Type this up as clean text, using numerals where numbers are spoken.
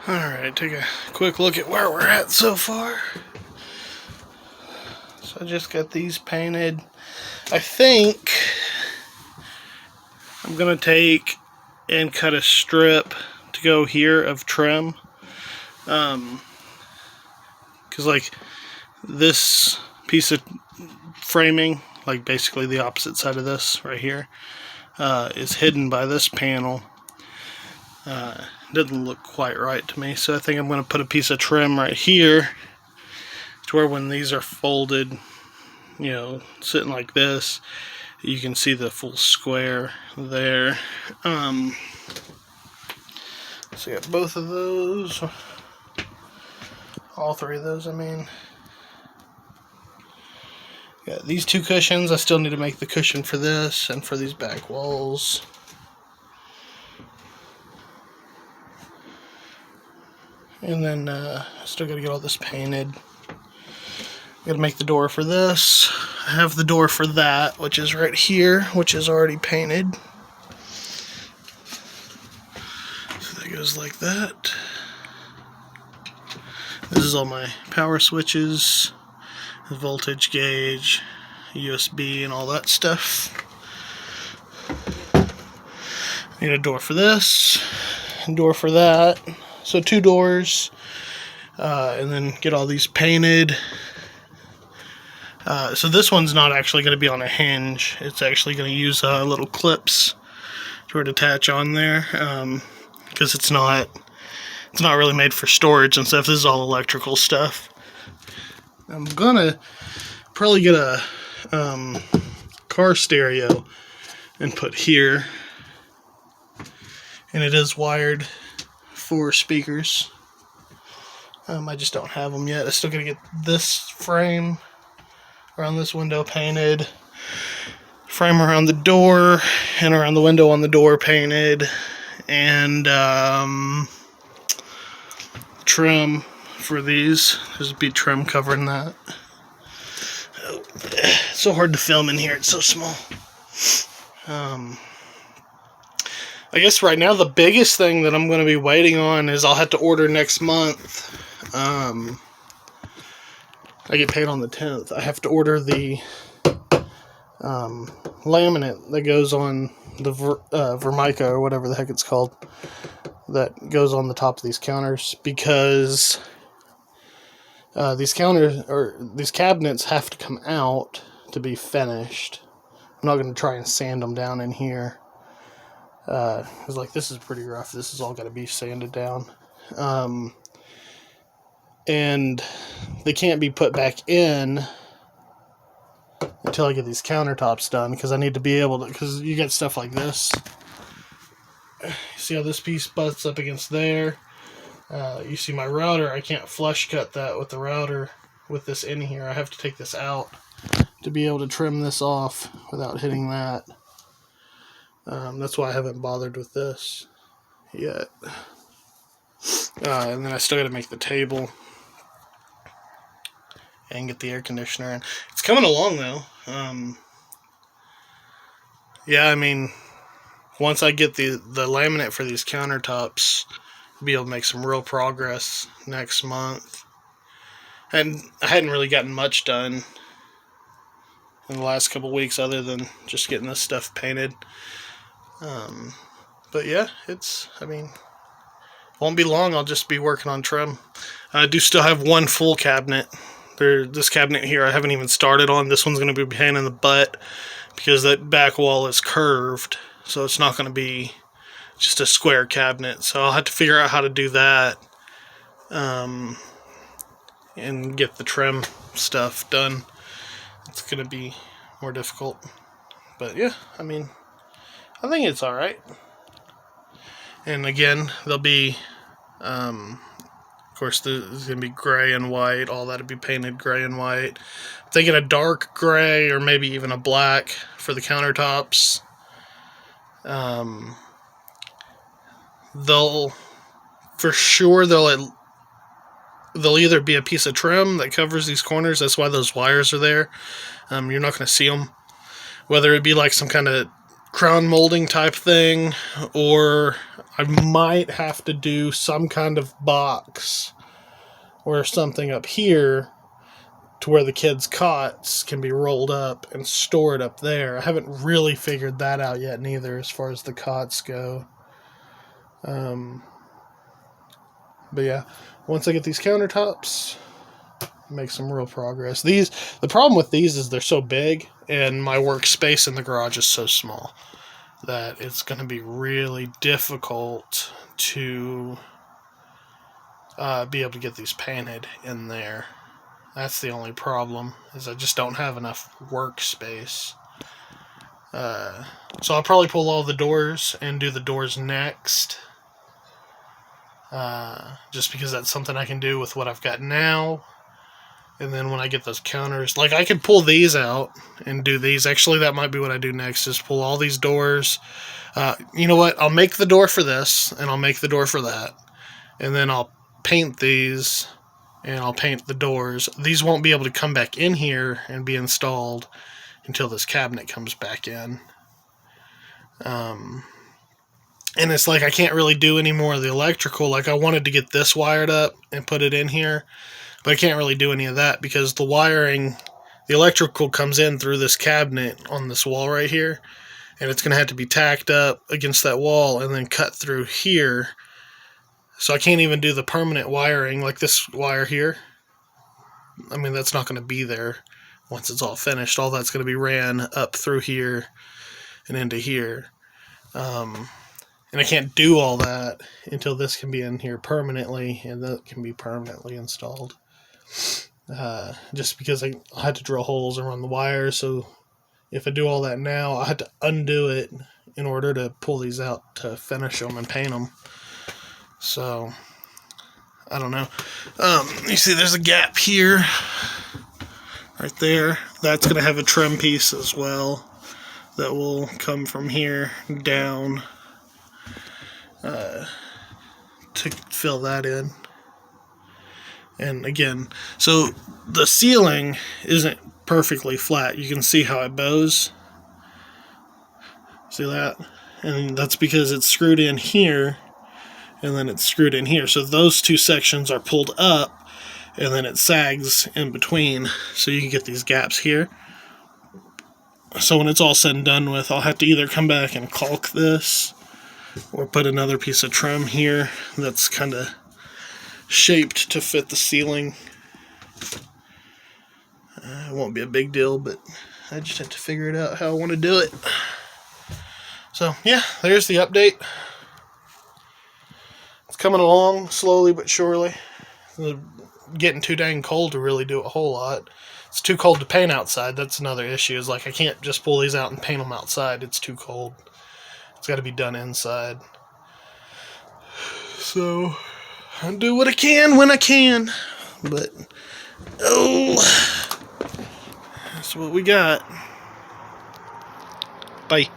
Alright, take a quick look at where we're at so far. So I just got these painted. I think I'm going to take and cut a strip to go here of trim. Because like this piece of framing, like basically the opposite side of this right here, is hidden by this panel. Doesn't look quite right to me, so I think I'm going to put a piece of trim right here to where when these are folded, you know, sitting like this, you can see the full square there. So you got both of those, all three of those, I mean. Got these two cushions. I still need to make the cushion for this and for these back walls. And then still got to get all this painted. Got to make the door for this. I have the door for that, which is right here, which is already painted. So that goes like that. This is all my power switches, the voltage gauge, USB, and all that stuff. Need a door for this, a door for that. So 2 doors, and then get all these painted. So this one's not actually going to be on a hinge. It's actually going to use little clips to attach on there, because it's not really made for storage and stuff. This is all electrical stuff. I'm gonna probably get a car stereo and put here, and it is wired for speakers. I just don't have them yet. I still gotta get this frame around this window painted, frame around the door and around the window on the door painted, and trim for these. There's a big trim covering that. Oh, it's so hard to film in here, it's so small. I guess right now the biggest thing that I'm going to be waiting on is I'll have to order next month. I get paid on the 10th. I have to order the laminate that goes on the Vermica or whatever the heck it's called, that goes on the top of these counters, because these cabinets have to come out to be finished. I'm not going to try and sand them down in here. Because like this is pretty rough. This is all got to be sanded down. And they can't be put back in until I get these countertops done, because I need to be able to, because you get stuff like this. See how this piece butts up against there? You see my router, I can't flush cut that with the router with this in here. I have to take this out to be able to trim this off without hitting that. That's why I haven't bothered with this yet. And then I still got to make the table and get the air conditioner in. It's coming along though. Yeah, I mean, once I get the laminate for these countertops, I'll be able to make some real progress next month. And I hadn't really gotten much done in the last couple weeks other than just getting this stuff painted. But yeah, I mean, won't be long. I'll just be working on trim. I do still have one full cabinet. This cabinet here I haven't even started on. This one's going to be a pain in the butt because that back wall is curved, so it's not going to be just a square cabinet. So I'll have to figure out how to do that, and get the trim stuff done. It's going to be more difficult. But yeah, I mean, I think it's alright. And again, there'll be, of course, there's going to be gray and white. All that'll be painted gray and white. I'm thinking a dark gray or maybe even a black for the countertops. They'll either be a piece of trim that covers these corners. That's why those wires are there. You're not going to see them. Whether it be like some kind of crown molding type thing, or I might have to do some kind of box or something up here to where the kids' cots can be rolled up and stored up there. I haven't really figured that out yet neither as far as the cots go. But yeah, once I get these countertops, make some real progress. The problem with these is they're so big, and my workspace in the garage is so small that it's going to be really difficult to be able to get these painted in there. That's the only problem, is I just don't have enough workspace. So I'll probably pull all the doors and do the doors next. Just because that's something I can do with what I've got now. And then when I get those counters, like I could pull these out and do these. Actually, that might be what I do next, is pull all these doors. You know what? I'll make the door for this, and I'll make the door for that. And then I'll paint these, and I'll paint the doors. These won't be able to come back in here and be installed until this cabinet comes back in. And it's like I can't really do any more of the electrical. Like I wanted to get this wired up and put it in here, but I can't really do any of that because the wiring, the electrical comes in through this cabinet on this wall right here, and it's going to have to be tacked up against that wall and then cut through here. So I can't even do the permanent wiring like this wire here. I mean, that's not going to be there once it's all finished. All that's going to be ran up through here and into here. And I can't do all that until this can be in here permanently, and that can be permanently installed. Just because I had to drill holes and run the wires, so if I do all that now, I had to undo it in order to pull these out to finish them and paint them. So, I don't know. You see there's a gap here, right there. That's going to have a trim piece as well that will come from here down to fill that in. And again, so the ceiling isn't perfectly flat. You can see how it bows. See that? And that's because it's screwed in here, and then it's screwed in here. So those two sections are pulled up, and then it sags in between, so you can get these gaps here. So when it's all said and done with, I'll have to either come back and caulk this, or put another piece of trim here that's kind of shaped to fit the ceiling. It won't be a big deal, but I just have to figure it out how I want to do it. So yeah, there's the update. It's coming along slowly but surely. It's getting too dang cold to really do a whole lot. It's too cold to paint outside. That's another issue, is like I can't just pull these out and paint them outside. It's too cold. It's got to be done inside. So I do what I can when I can. But, that's what we got. Bye.